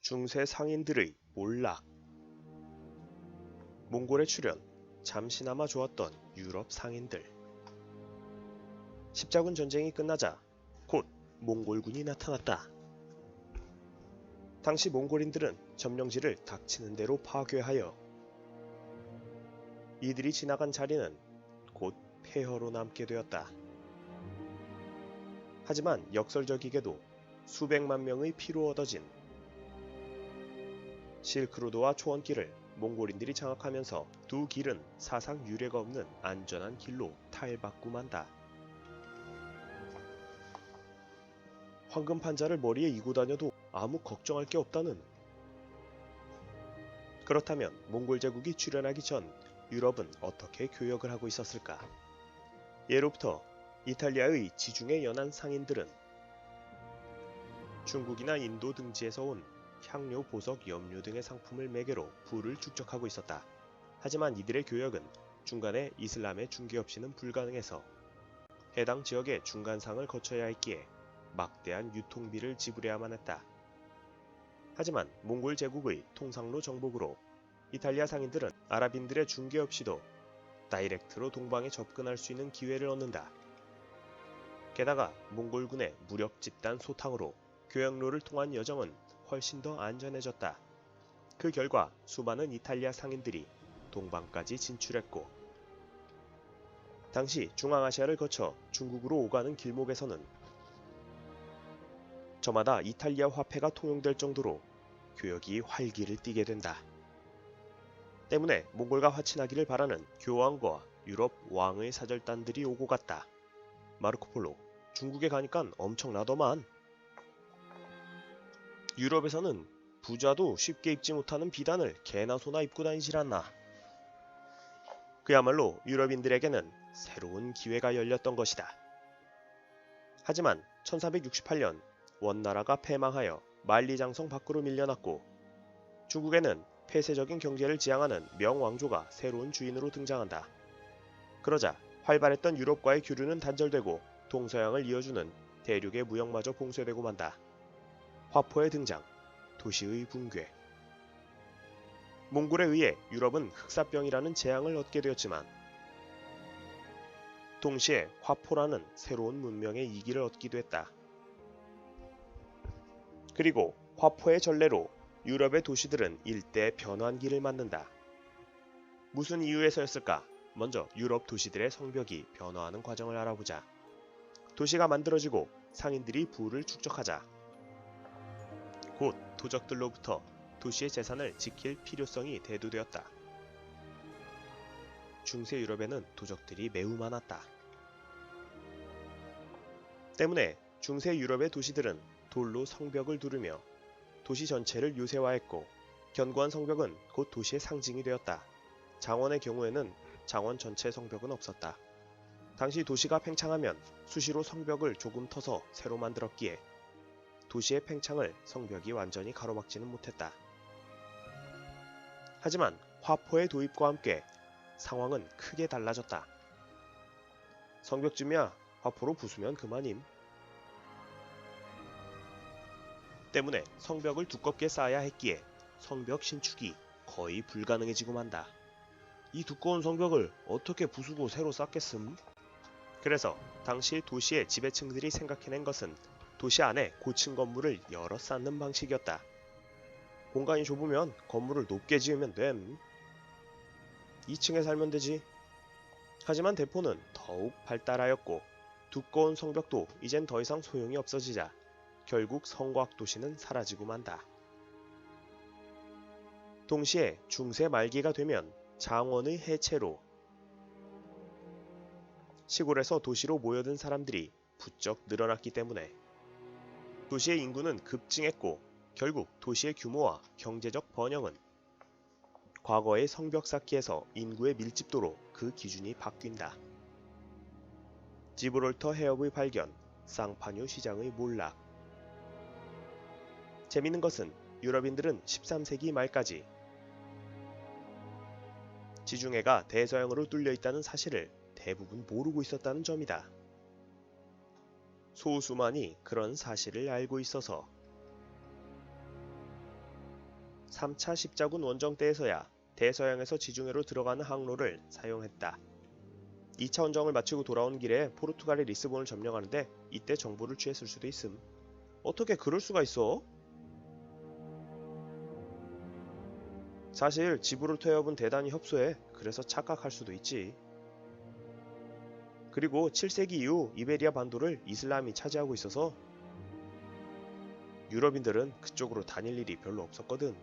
중세 상인들의 몰락. 몽골의 출현, 잠시나마 좋았던 유럽 상인들. 십자군 전쟁이 끝나자 곧 몽골군이 나타났다. 당시 몽골인들은 점령지를 닥치는 대로 파괴하여 이들이 지나간 자리는 곧 폐허로 남게 되었다. 하지만 역설적이게도 수백만 명의 피로 얻어진 실크로드와 초원길을 몽골인들이 장악하면서 두 길은 사상 유례가 없는 안전한 길로 탈바꿈한다. 황금 판자를 머리에 이고 다녀도 아무 걱정할 게 없다는. 그렇다면 몽골 제국이 출현하기 전 유럽은 어떻게 교역을 하고 있었을까? 예로부터 이탈리아의 지중해 연안 상인들은 중국이나 인도 등지에서 온 향료, 보석, 염료 등의 상품을 매개로 부를 축적하고 있었다. 하지만 이들의 교역은 중간에 이슬람의 중개 없이는 불가능해서 해당 지역의 중간상을 거쳐야 했기에 막대한 유통비를 지불해야만 했다. 하지만 몽골 제국의 통상로 정복으로 이탈리아 상인들은 아랍인들의 중개 없이도 다이렉트로 동방에 접근할 수 있는 기회를 얻는다. 게다가 몽골군의 무력 집단 소탕으로 교역로를 통한 여정은 훨씬 더 안전해졌다. 그 결과 수많은 이탈리아 상인들이 동방까지 진출했고, 당시 중앙아시아를 거쳐 중국으로 오가는 길목에서는 저마다 이탈리아 화폐가 통용될 정도로 교역이 활기를 띠게 된다. 때문에 몽골과 화친하기를 바라는 교황과 유럽 왕의 사절단들이 오고 갔다. 마르코폴로, 중국에 가니깐 엄청나더만. 유럽에서는 부자도 쉽게 입지 못하는 비단을 개나 소나 입고 다니질 않나. 그야말로 유럽인들에게는 새로운 기회가 열렸던 것이다. 하지만 1468년 원나라가 패망하여 만리장성 밖으로 밀려났고, 중국에는 폐쇄적인 경제를 지향하는 명왕조가 새로운 주인으로 등장한다. 그러자 활발했던 유럽과의 교류는 단절되고 동서양을 이어주는 대륙의 무역마저 봉쇄되고 만다. 화포의 등장, 도시의 붕괴. 몽골에 의해 유럽은 흑사병이라는 재앙을 얻게 되었지만 동시에 화포라는 새로운 문명의 이기를 얻기도 했다. 그리고 화포의 전례로 유럽의 도시들은 일대 변환기를 맞는다. 무슨 이유에서였을까? 먼저 유럽 도시들의 성벽이 변화하는 과정을 알아보자. 도시가 만들어지고 상인들이 부를 축적하자 곧 도적들로부터 도시의 재산을 지킬 필요성이 대두되었다. 중세 유럽에는 도적들이 매우 많았다. 때문에 중세 유럽의 도시들은 돌로 성벽을 두르며 도시 전체를 요새화했고, 견고한 성벽은 곧 도시의 상징이 되었다. 장원의 경우에는 장원 전체 성벽은 없었다. 당시 도시가 팽창하면 수시로 성벽을 조금 터서 새로 만들었기에 도시의 팽창을 성벽이 완전히 가로막지는 못했다. 하지만 화포의 도입과 함께 상황은 크게 달라졌다. 성벽쯤이야 화포로 부수면 그만임. 때문에 성벽을 두껍게 쌓아야 했기에 성벽 신축이 거의 불가능해지고 만다. 이 두꺼운 성벽을 어떻게 부수고 새로 쌓겠음? 그래서 당시 도시의 지배층들이 생각해낸 것은 도시 안에 고층 건물을 여러 쌓는 방식이었다. 공간이 좁으면 건물을 높게 지으면 됨. 2층에 살면 되지. 하지만 대포는 더욱 발달하였고 두꺼운 성벽도 이젠 더 이상 소용이 없어지자 결국 성곽 도시는 사라지고 만다. 동시에 중세 말기가 되면 장원의 해체로 시골에서 도시로 모여든 사람들이 부쩍 늘어났기 때문에 도시의 인구는 급증했고, 결국 도시의 규모와 경제적 번영은 과거의 성벽 쌓기에서 인구의 밀집도로 그 기준이 바뀐다. 지브롤터 해협의 발견, 쌍파뉴 시장의 몰락. 재밌는 것은 유럽인들은 13세기 말까지 지중해가 대서양으로 뚫려 있다는 사실을 대부분 모르고 있었다는 점이다. 소수만이 그런 사실을 알고 있어서 3차 십자군 원정 때에서야 대서양에서 지중해로 들어가는 항로를 사용했다. 2차 원정을 마치고 돌아온 길에 포르투갈이 리스본을 점령하는데 이때 정보를 취했을 수도 있음. 어떻게 그럴 수가 있어? 사실 지브롤터 해협은 대단히 협소해. 그래서 착각할 수도 있지. 그리고 7세기 이후 이베리아 반도를 이슬람이 차지하고 있어서 유럽인들은 그쪽으로 다닐 일이 별로 없었거든.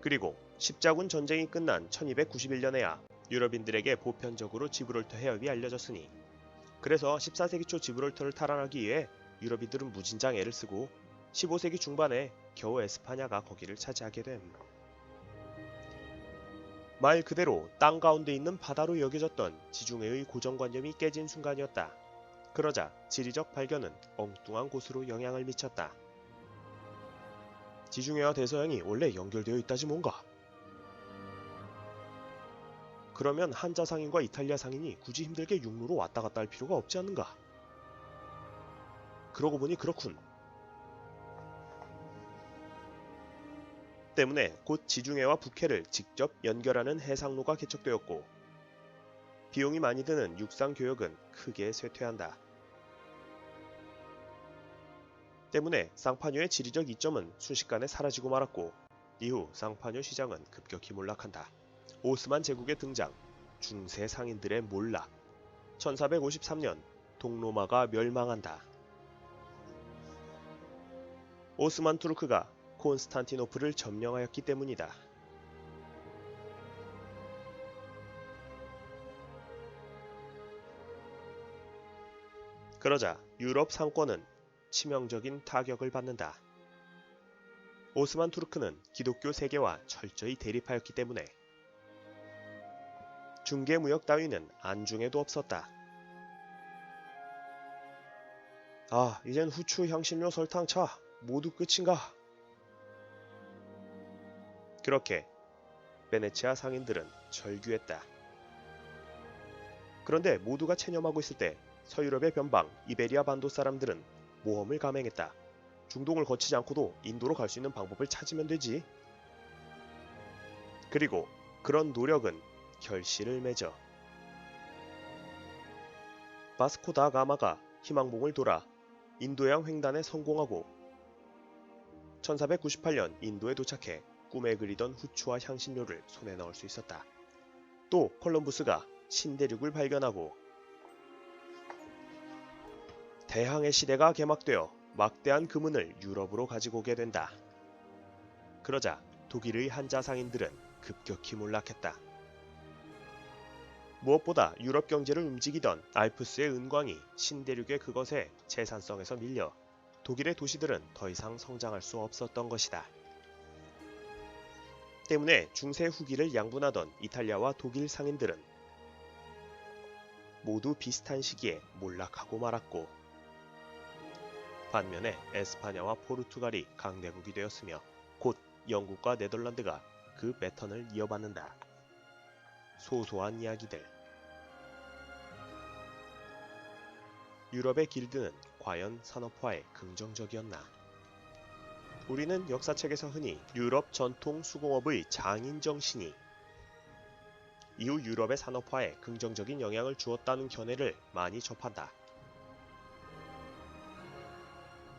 그리고 십자군 전쟁이 끝난 1291년에야 유럽인들에게 보편적으로 지브롤터 해협이 알려졌으니, 그래서 14세기 초 지브롤터를 탈환하기 위해 유럽인들은 무진장 애를 쓰고 15세기 중반에 겨우 에스파냐가 거기를 차지하게 됨. 말 그대로 땅 가운데 있는 바다로 여겨졌던 지중해의 고정관념이 깨진 순간이었다. 그러자 지리적 발견은 엉뚱한 곳으로 영향을 미쳤다. 지중해와 대서양이 원래 연결되어 있다지 뭔가. 그러면 한자 상인과 이탈리아 상인이 굳이 힘들게 육로로 왔다 갔다 할 필요가 없지 않는가? 그러고 보니 그렇군. 때문에 곧 지중해와 북해를 직접 연결하는 해상로가 개척되었고, 비용이 많이 드는 육상 교역은 크게 쇠퇴한다. 때문에 쌍파뉴의 지리적 이점은 순식간에 사라지고 말았고, 이후 쌍파뉴 시장은 급격히 몰락한다. 오스만 제국의 등장, 중세 상인들의 몰락, 1453년 동로마가 멸망한다. 오스만 투르크가 콘스탄티노플을 점령하였기 때문이다. 그러자 유럽 상권은 치명적인 타격을 받는다. 오스만 투르크는 기독교 세계와 철저히 대립하였기 때문에 중개 무역 따위는 안중에도 없었다. 아, 이젠 후추, 향신료, 설탕, 차 모두 끝인가? 그렇게 베네치아 상인들은 절규했다. 그런데 모두가 체념하고 있을 때 서유럽의 변방 이베리아 반도 사람들은 모험을 감행했다. 중동을 거치지 않고도 인도로 갈 수 있는 방법을 찾으면 되지. 그리고 그런 노력은 결실을 맺어 바스코 다 가마가 희망봉을 돌아 인도양 횡단에 성공하고 1498년 인도에 도착해 꿈에 그리던 후추와 향신료를 손에 넣을 수 있었다. 또 콜럼부스가 신대륙을 발견하고 대항해 시대가 개막되어 막대한 금은을 유럽으로 가지고 오게 된다. 그러자 독일의 한자 상인들은 급격히 몰락했다. 무엇보다 유럽 경제를 움직이던 알프스의 은광이 신대륙의 그것의 재산성에서 밀려 독일의 도시들은 더 이상 성장할 수 없었던 것이다. 때문에 중세 후기를 양분하던 이탈리아와 독일 상인들은 모두 비슷한 시기에 몰락하고 말았고, 반면에 에스파냐와 포르투갈이 강대국이 되었으며 곧 영국과 네덜란드가 그 패턴을 이어받는다. 소소한 이야기들. 유럽의 길드는 과연 산업화에 긍정적이었나? 우리는 역사책에서 흔히 유럽 전통 수공업의 장인 정신이 이후 유럽의 산업화에 긍정적인 영향을 주었다는 견해를 많이 접한다.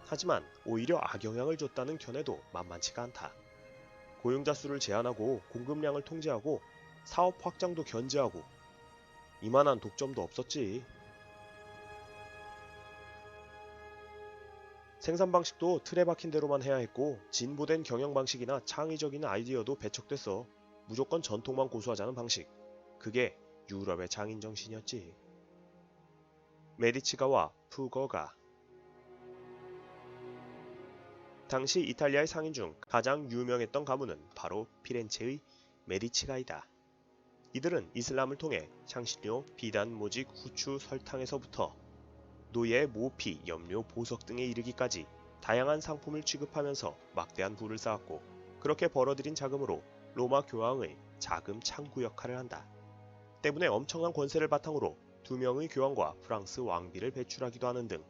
하지만 오히려 악영향을 줬다는 견해도 만만치가 않다. 고용자 수를 제한하고 공급량을 통제하고 사업 확장도 견제하고 이만한 독점도 없었지. 생산 방식도 틀에 박힌 대로만 해야 했고 진보된 경영 방식이나 창의적인 아이디어도 배척됐어. 무조건 전통만 고수하자는 방식. 그게 유럽의 장인 정신이었지. 메디치가와 푸거가. 당시 이탈리아의 상인 중 가장 유명했던 가문은 바로 피렌체의 메디치가이다. 이들은 이슬람을 통해 향신료, 비단, 모직, 후추, 설탕에서부터 노예, 모피, 염료, 보석 등에 이르기까지 다양한 상품을 취급하면서 막대한 부를 쌓았고, 그렇게 벌어들인 자금으로 로마 교황의 자금 창구 역할을 한다. 때문에 엄청난 권세를 바탕으로 2명의 교황과 프랑스 왕비를 배출하기도 하는 등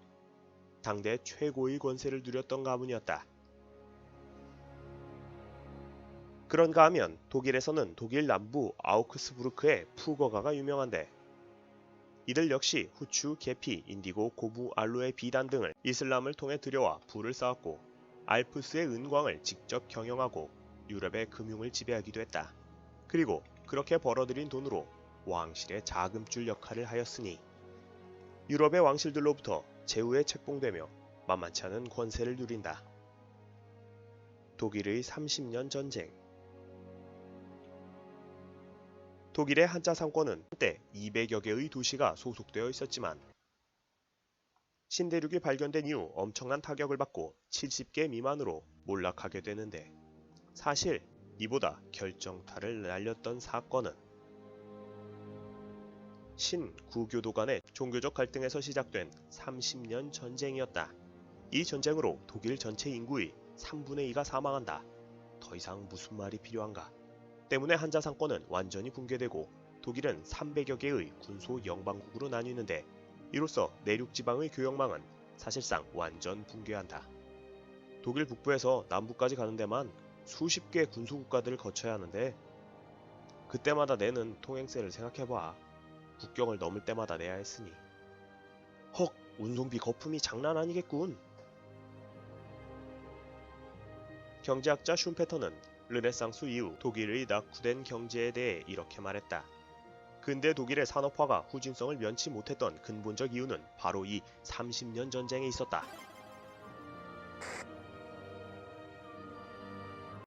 당대 최고의 권세를 누렸던 가문이었다. 그런가 하면 독일에서는 독일 남부 아우크스부르크의 푸거가가 유명한데 이들 역시 후추, 계피, 인디고, 고무, 알로에 비단 등을 이슬람을 통해 들여와 불을 쌓았고 알프스의 은광을 직접 경영하고 유럽의 금융을 지배하기도 했다. 그리고 그렇게 벌어들인 돈으로 왕실의 자금줄 역할을 하였으니 유럽의 왕실들로부터 제후에 책봉되며 만만치 않은 권세를 누린다. 독일의 30년 전쟁. 독일의 한자 상권은 한때 200여 개의 도시가 소속되어 있었지만 신대륙이 발견된 이후 엄청난 타격을 받고 70개 미만으로 몰락하게 되는데 사실 이보다 결정타를 날렸던 사건은 신구교도 간의 종교적 갈등에서 시작된 30년 전쟁이었다. 이 전쟁으로 독일 전체 인구의 3분의 2가 사망한다. 더 이상 무슨 말이 필요한가? 때문에 한자 상권은 완전히 붕괴되고 독일은 300여 개의 군소 영방국으로 나뉘는데 이로써 내륙 지방의 교역망은 사실상 완전 붕괴한다. 독일 북부에서 남부까지 가는 데만 수십 개 군소 국가들을 거쳐야 하는데 그때마다 내는 통행세를 생각해봐. 국경을 넘을 때마다 내야 했으니. 헉, 운송비 거품이 장난 아니겠군. 경제학자 슌페터는 르네상스 이후 독일의 낙후된 경제에 대해 이렇게 말했다. 근대 독일의 산업화가 후진성을 면치 못했던 근본적 이유는 바로 이 30년 전쟁에 있었다.